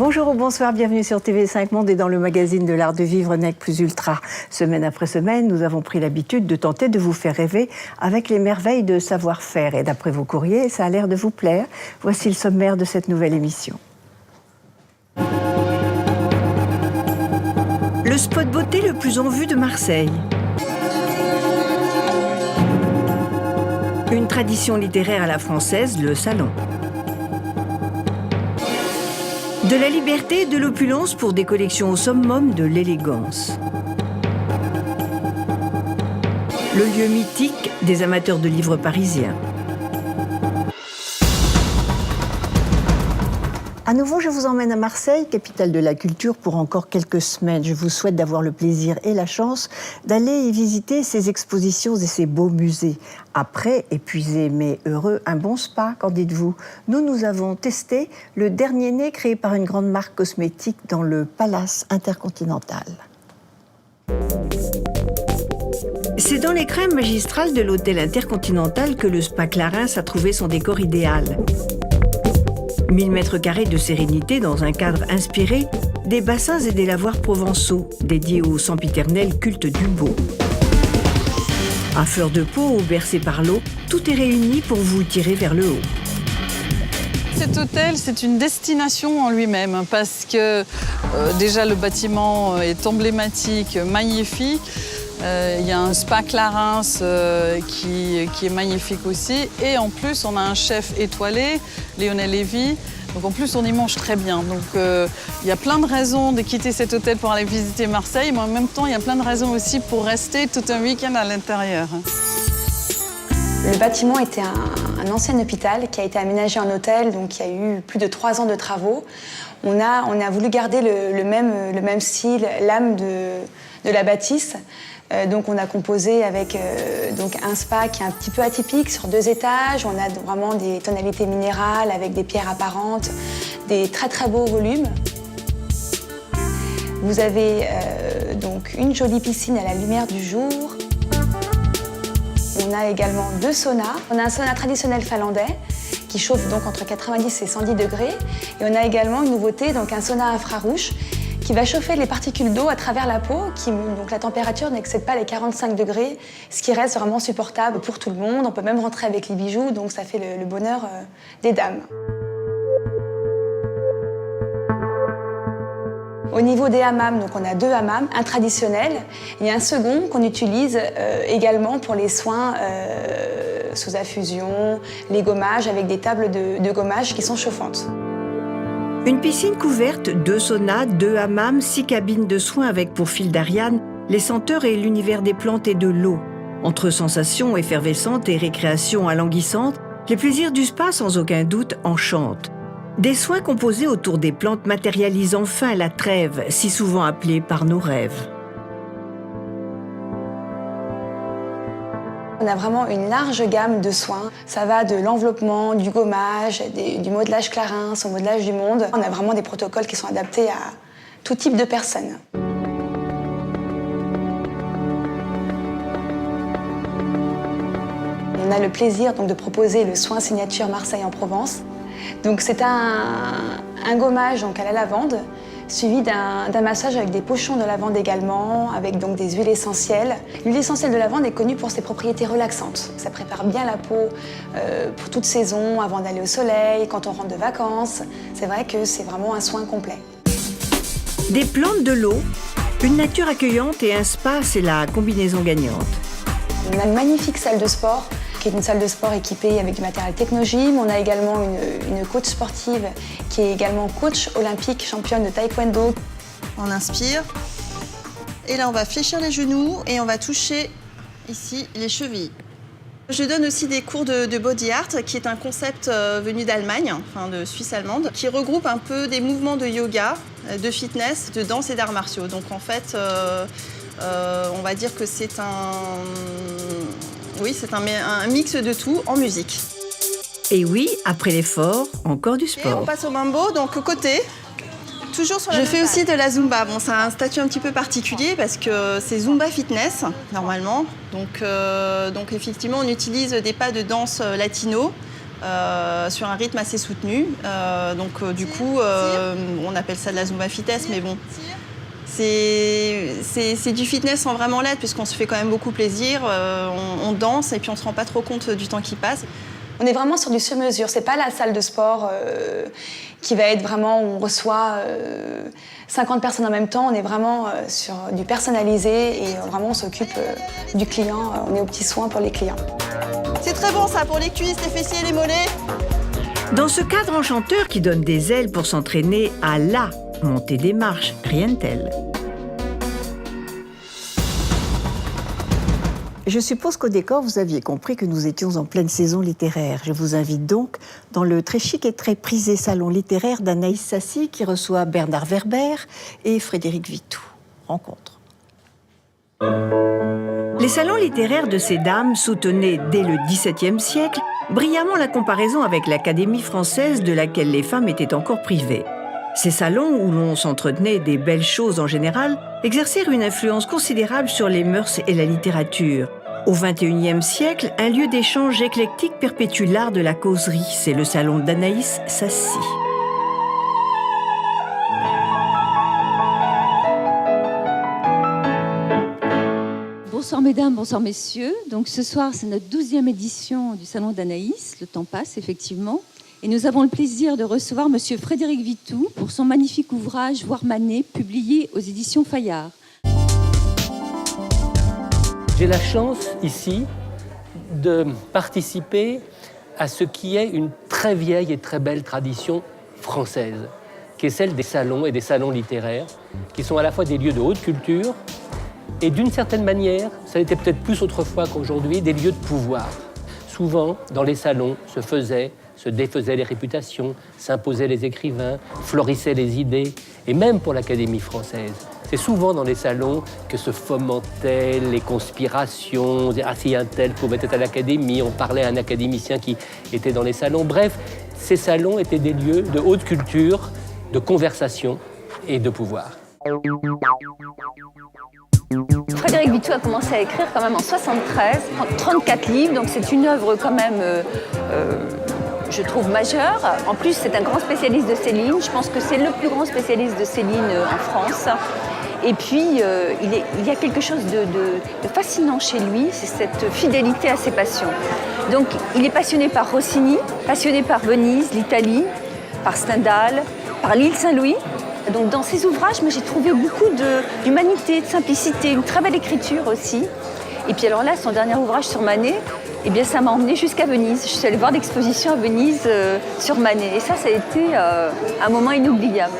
Bonjour ou bonsoir, bienvenue sur TV5 Monde et dans le magazine de l'art de vivre Nec Plus Ultra. Semaine après semaine, nous avons pris l'habitude de tenter de vous faire rêver avec les merveilles de savoir-faire. Et d'après vos courriers, ça a l'air de vous plaire. Voici le sommaire de cette nouvelle émission. Le spot beauté le plus en vue de Marseille. Une tradition littéraire à la française, le salon. De la liberté et de l'opulence pour des collections au summum de l'élégance. Le lieu mythique des amateurs de livres parisiens. À nouveau, je vous emmène à Marseille, capitale de la culture, pour encore quelques semaines. Je vous souhaite d'avoir le plaisir et la chance d'aller y visiter ces expositions et ces beaux musées. Après, épuisé mais heureux, un bon spa, qu'en dites-vous? Nous avons testé le dernier né créé par une grande marque cosmétique dans le Palace Intercontinental. C'est dans les crèmes magistrales de l'hôtel Intercontinental que le spa Clarins a trouvé son décor idéal. 1000 mètres carrés de sérénité dans un cadre inspiré des bassins et des lavoirs provençaux, dédiés au sempiternel culte du beau. À fleur de peau ou bercé par l'eau, tout est réuni pour vous tirer vers le haut. Cet hôtel, c'est une destination en lui-même, parce que déjà le bâtiment est emblématique, magnifique. Il y a un spa Clarins qui est magnifique aussi. Et en plus, on a un chef étoilé, Lionel Lévy. Donc en plus, on y mange très bien. Donc il y a plein de raisons de quitter cet hôtel pour aller visiter Marseille. Mais en même temps, il y a plein de raisons aussi pour rester tout un week-end à l'intérieur. Le bâtiment était un ancien hôpital qui a été aménagé en hôtel. Donc il y a eu plus de 3 ans de travaux. On a voulu garder le même style, l'âme de la bâtisse. Donc on a composé avec donc un spa qui est un petit peu atypique sur 2 étages. On a vraiment des tonalités minérales avec des pierres apparentes, des très très beaux volumes. Vous avez donc une jolie piscine à la lumière du jour. On a également 2 saunas. On a un sauna traditionnel finlandais qui chauffe donc entre 90 et 110 degrés. Et on a également une nouveauté, donc un sauna infrarouge qui va chauffer les particules d'eau à travers la peau, donc la température n'excède pas les 45 degrés, ce qui reste vraiment supportable pour tout le monde. On peut même rentrer avec les bijoux, donc ça fait le bonheur des dames. Au niveau des hammams, donc on a 2 hammams, un traditionnel et un second qu'on utilise également pour les soins sous infusion, les gommages avec des tables de gommage qui sont chauffantes. Une piscine couverte, 2 saunas, 2 hammams, 6 cabines de soins avec pour fil d'Ariane les senteurs et l'univers des plantes et de l'eau. Entre sensations effervescentes et récréations alanguissantes, les plaisirs du spa sans aucun doute enchantent. Des soins composés autour des plantes matérialisent enfin la trêve, si souvent appelée par nos rêves. On a vraiment une large gamme de soins. Ça va de l'enveloppement, du gommage, du modelage Clarins au modelage du monde. On a vraiment des protocoles qui sont adaptés à tout type de personnes. On a le plaisir donc de proposer le soin signature Marseille en Provence. Donc c'est un gommage donc à la lavande, suivi d'un massage avec des pochons de lavande également, avec donc des huiles essentielles. L'huile essentielle de lavande est connue pour ses propriétés relaxantes. Ça prépare bien la peau pour toute saison, avant d'aller au soleil, quand on rentre de vacances. C'est vrai que c'est vraiment un soin complet. Des plantes, de l'eau, une nature accueillante et un spa, c'est la combinaison gagnante. On a une magnifique salle de sport, qui est une salle de sport équipée avec du matériel Technogym. On a également une coach sportive qui est également coach olympique, championne de taekwondo. On inspire. Et là, on va fléchir les genoux et on va toucher ici les chevilles. Je donne aussi des cours de body art, qui est un concept venu d'Allemagne, enfin de Suisse allemande, qui regroupe un peu des mouvements de yoga, de fitness, de danse et d'arts martiaux. Donc en fait, on va dire que c'est un mix de tout en musique. Et oui, après l'effort, encore du Et sport. on passe au mambo, donc côté. Toujours sur la Je fais aussi de la Zumba. Bon, c'est un statut un petit peu particulier parce que c'est Zumba Fitness, normalement. Donc effectivement, on utilise des pas de danse latino sur un rythme assez soutenu. Du coup, on appelle ça de la Zumba Fitness, mais bon, c'est du fitness sans vraiment l'être, puisqu'on se fait quand même beaucoup plaisir, on danse et puis on se rend pas trop compte du temps qui passe. On est vraiment sur du sur-mesure, c'est pas la salle de sport qui va être vraiment où on reçoit 50 personnes en même temps, on est vraiment sur du personnalisé et vraiment on s'occupe du client, on est aux petits soins pour les clients. C'est très bon ça pour les cuisses, les fessiers, les mollets. Dans ce cadre enchanteur qui donne des ailes pour s'entraîner à la montée des marches, rien de tel. Je suppose qu'au décor, vous aviez compris que nous étions en pleine saison littéraire. Je vous invite donc dans le très chic et très prisé salon littéraire d'Anaïs Sassy qui reçoit Bernard Werber et Frédéric Vitou. Rencontre. Les salons littéraires de ces dames soutenaient dès le XVIIe siècle brillamment la comparaison avec l'Académie française de laquelle les femmes étaient encore privées. Ces salons, où l'on s'entretenait des belles choses en général, exercèrent une influence considérable sur les mœurs et la littérature. Au XXIe siècle, un lieu d'échange éclectique perpétue l'art de la causerie. C'est le salon d'Anaïs Sassy. Bonsoir mesdames, bonsoir messieurs. Donc ce soir, c'est notre 12e édition du salon d'Anaïs. Le temps passe, effectivement. Et nous avons le plaisir de recevoir monsieur Frédéric Vitou pour son magnifique ouvrage « Voir Manet » publié aux éditions Fayard. J'ai la chance, ici, de participer à ce qui est une très vieille et très belle tradition française, qui est celle des salons et des salons littéraires, qui sont à la fois des lieux de haute culture et d'une certaine manière, ça l'était peut-être plus autrefois qu'aujourd'hui, des lieux de pouvoir. Souvent, dans les salons, se défaisaient les réputations, s'imposaient les écrivains, florissaient les idées, et même pour l'Académie française. C'est souvent dans les salons que se fomentaient les conspirations, on disait, ah si un tel pouvait être à l'Académie, on parlait à un académicien qui était dans les salons. Bref, ces salons étaient des lieux de haute culture, de conversation et de pouvoir. Frédéric Vitou a commencé à écrire quand même en 73, 34 livres, donc c'est une œuvre quand même, je trouve, majeure. En plus, c'est un grand spécialiste de Céline. Je pense que c'est le plus grand spécialiste de Céline en France. Et puis, il y a quelque chose de fascinant chez lui, c'est cette fidélité à ses passions. Donc, il est passionné par Rossini, passionné par Venise, l'Italie, par Stendhal, par l'île Saint-Louis. Donc, dans ses ouvrages, j'ai trouvé beaucoup d'humanité, de simplicité, une très belle écriture aussi. Et puis alors là, son dernier ouvrage sur Manet, eh bien, ça m'a emmenée jusqu'à Venise. Je suis allée voir l'exposition à Venise sur Manet. Et ça a été un moment inoubliable.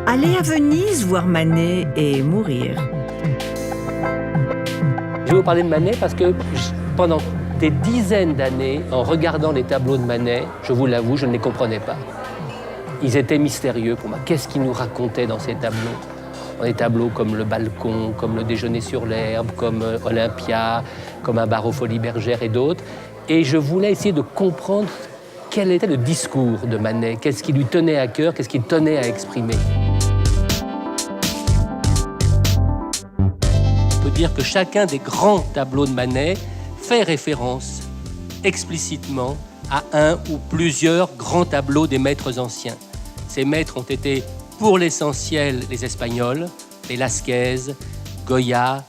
Aller à Venise, voir Manet et mourir. Je vais vous parler de Manet parce que pendant des dizaines d'années, en regardant les tableaux de Manet, je vous l'avoue, je ne les comprenais pas. Ils étaient mystérieux pour moi. Qu'est-ce qu'ils nous racontaient dans ces tableaux ? Dans des tableaux comme Le Balcon, comme Le Déjeuner sur l'herbe, comme Olympia, comme Un bar aux Folies Bergères et d'autres. Et je voulais essayer de comprendre quel était le discours de Manet, qu'est-ce qui lui tenait à cœur, qu'est-ce qu'il tenait à exprimer. On peut dire que chacun des grands tableaux de Manet fait référence explicitement à un ou plusieurs grands tableaux des maîtres anciens. Ces maîtres ont été, pour l'essentiel, les Espagnols, Velázquez, Goya,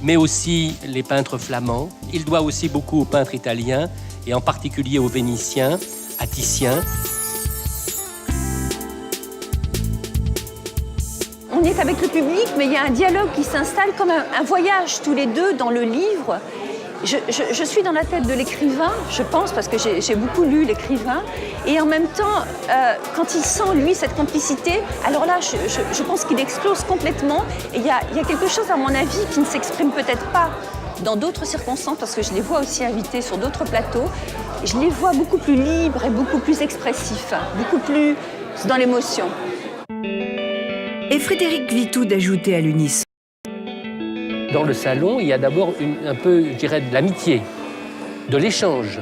mais aussi les peintres flamands. Il doit aussi beaucoup aux peintres italiens, et en particulier aux Vénitiens, à Titien. On est avec le public, mais il y a un dialogue qui s'installe comme un voyage tous les deux dans le livre. Je suis dans la tête de l'écrivain, je pense, parce que j'ai beaucoup lu l'écrivain. Et en même temps, quand il sent, lui, cette complicité, alors là, je pense qu'il explose complètement. Et il y a quelque chose, à mon avis, qui ne s'exprime peut-être pas dans d'autres circonstances, parce que je les vois aussi invités sur d'autres plateaux. Je les vois beaucoup plus libres et beaucoup plus expressifs, beaucoup plus dans l'émotion. Et Frédéric Vitou d'ajouter à l'unisson. Dans le salon, il y a d'abord un peu, je dirais, de l'amitié, de l'échange.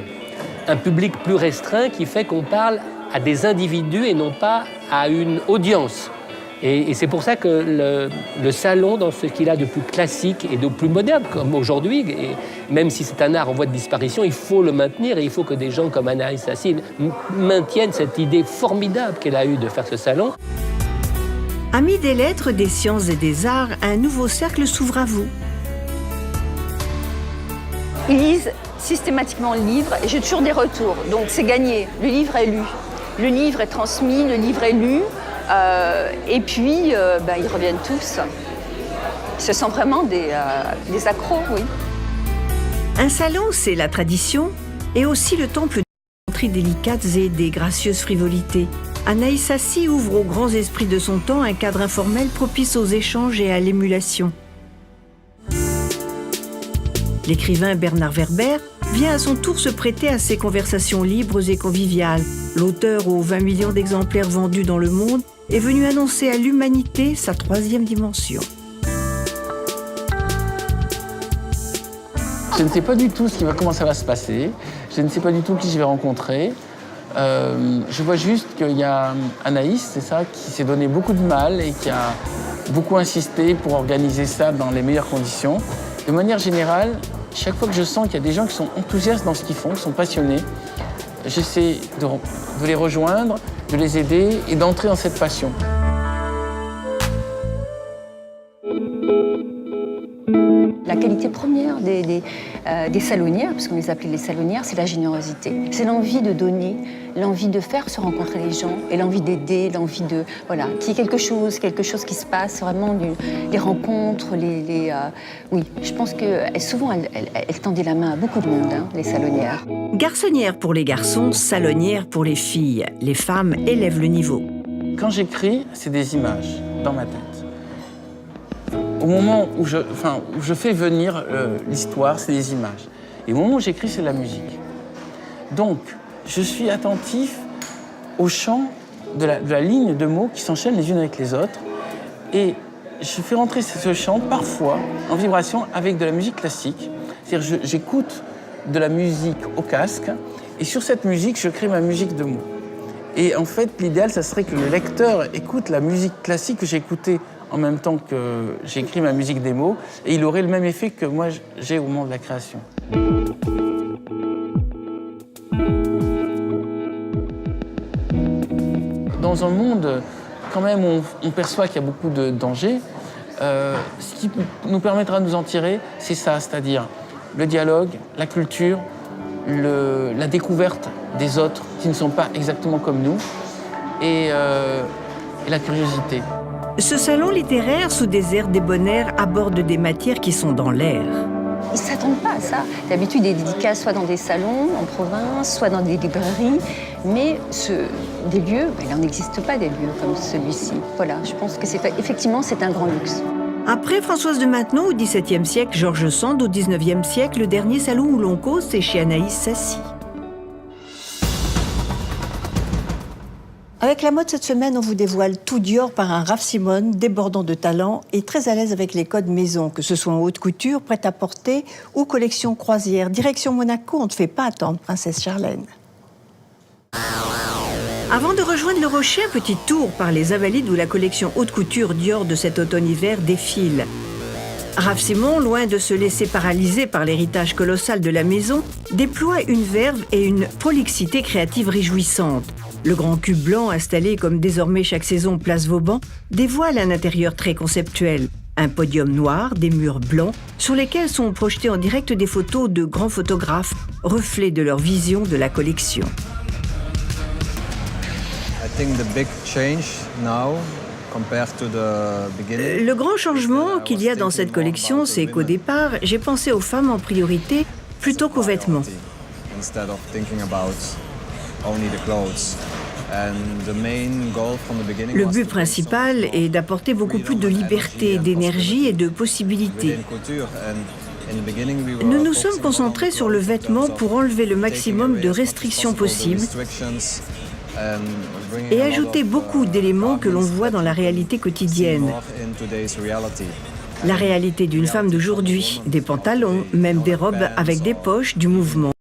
Un public plus restreint qui fait qu'on parle à des individus et non pas à une audience. Et c'est pour ça que le salon, dans ce qu'il a de plus classique et de plus moderne, comme aujourd'hui, et même si c'est un art en voie de disparition, il faut le maintenir et il faut que des gens comme Anaïs Sassi maintiennent cette idée formidable qu'elle a eue de faire ce salon. Amis des lettres, des sciences et des arts, un nouveau cercle s'ouvre à vous. Ils lisent systématiquement le livre et j'ai toujours des retours. Donc c'est gagné. Le livre est lu. Le livre est transmis, le livre est lu. Et puis, ils reviennent tous. Ce sont vraiment des accros, oui. Un salon, c'est la tradition et aussi le temple des entrées délicates et des gracieuses frivolités. Anaïs Sassi ouvre aux grands esprits de son temps un cadre informel propice aux échanges et à l'émulation. L'écrivain Bernard Werber vient à son tour se prêter à ces conversations libres et conviviales. L'auteur aux 20 millions d'exemplaires vendus dans le monde est venu annoncer à l'humanité sa 3e dimension. Je ne sais pas du tout comment ça va se passer. Je ne sais pas du tout qui je vais rencontrer. Je vois juste qu'il y a Anaïs, c'est ça, qui s'est donné beaucoup de mal et qui a beaucoup insisté pour organiser ça dans les meilleures conditions. De manière générale, chaque fois que je sens qu'il y a des gens qui sont enthousiastes dans ce qu'ils font, qui sont passionnés, j'essaie de les rejoindre, de les aider et d'entrer dans cette passion. La qualité première des salonnières, parce qu'on les appelait les salonnières, c'est la générosité. C'est l'envie de donner, l'envie de faire se rencontrer les gens et l'envie d'aider, l'envie de... Voilà, qu'il y ait quelque chose qui se passe, vraiment les rencontres, oui, je pense que souvent, elles tendaient la main à beaucoup de monde, hein, les salonnières. Garçonnière pour les garçons, salonnière pour les filles. Les femmes élèvent le niveau. Quand j'écris, c'est des images dans ma tête. Au moment où je fais venir l'histoire, c'est des images. Et au moment où j'écris, c'est de la musique. Donc, je suis attentif au chant de la ligne de mots qui s'enchaînent les unes avec les autres. Et je fais rentrer ce chant, parfois, en vibration avec de la musique classique. C'est-à-dire j'écoute de la musique au casque, et sur cette musique, je crée ma musique de mots. Et en fait, l'idéal, ça serait que le lecteur écoute la musique classique que j'ai écoutée en même temps que j'écris ma musique des mots, et il aurait le même effet que moi j'ai au moment de la création. Dans un monde, quand même, où on perçoit qu'il y a beaucoup de dangers, ce qui nous permettra de nous en tirer, c'est ça, c'est-à-dire le dialogue, la culture, la découverte des autres qui ne sont pas exactement comme nous, et la curiosité. Ce salon littéraire sous des airs débonnaires aborde des matières qui sont dans l'air. Ils ne s'attendent pas à ça. D'habitude, des dédicaces soit dans des salons en province, soit dans des librairies. Mais des lieux, il n'en existe pas des lieux comme celui-ci. Voilà, je pense que effectivement, c'est un grand luxe. Après Françoise de Maintenon au XVIIe siècle, Georges Sand au XIXe siècle, le dernier salon où l'on cause, c'est chez Anaïs Sassi. Avec la mode cette semaine, on vous dévoile tout Dior par un Raf Simons débordant de talent et très à l'aise avec les codes maison, que ce soit en haute couture, prêt-à-porter ou collection croisière. Direction Monaco, on ne te fait pas attendre, Princesse Charlène. Avant de rejoindre le Rocher, un petit tour par les Invalides où la collection haute couture Dior de cet automne-hiver défile. Raf Simons, loin de se laisser paralyser par l'héritage colossal de la maison, déploie une verve et une prolixité créative réjouissante. Le grand cube blanc, installé comme désormais chaque saison place Vauban, dévoile un intérieur très conceptuel. Un podium noir, des murs blancs, sur lesquels sont projetées en direct des photos de grands photographes, reflets de leur vision de la collection. Le grand changement qu'il y a dans cette collection, c'est qu'au départ, j'ai pensé aux femmes en priorité plutôt qu'aux vêtements. Le but principal est d'apporter beaucoup plus de liberté, d'énergie et de possibilités. Nous nous sommes concentrés sur le vêtement pour enlever le maximum de restrictions possibles et ajouter beaucoup d'éléments que l'on voit dans la réalité quotidienne. La réalité d'une femme d'aujourd'hui, des pantalons, même des robes avec des poches, du mouvement.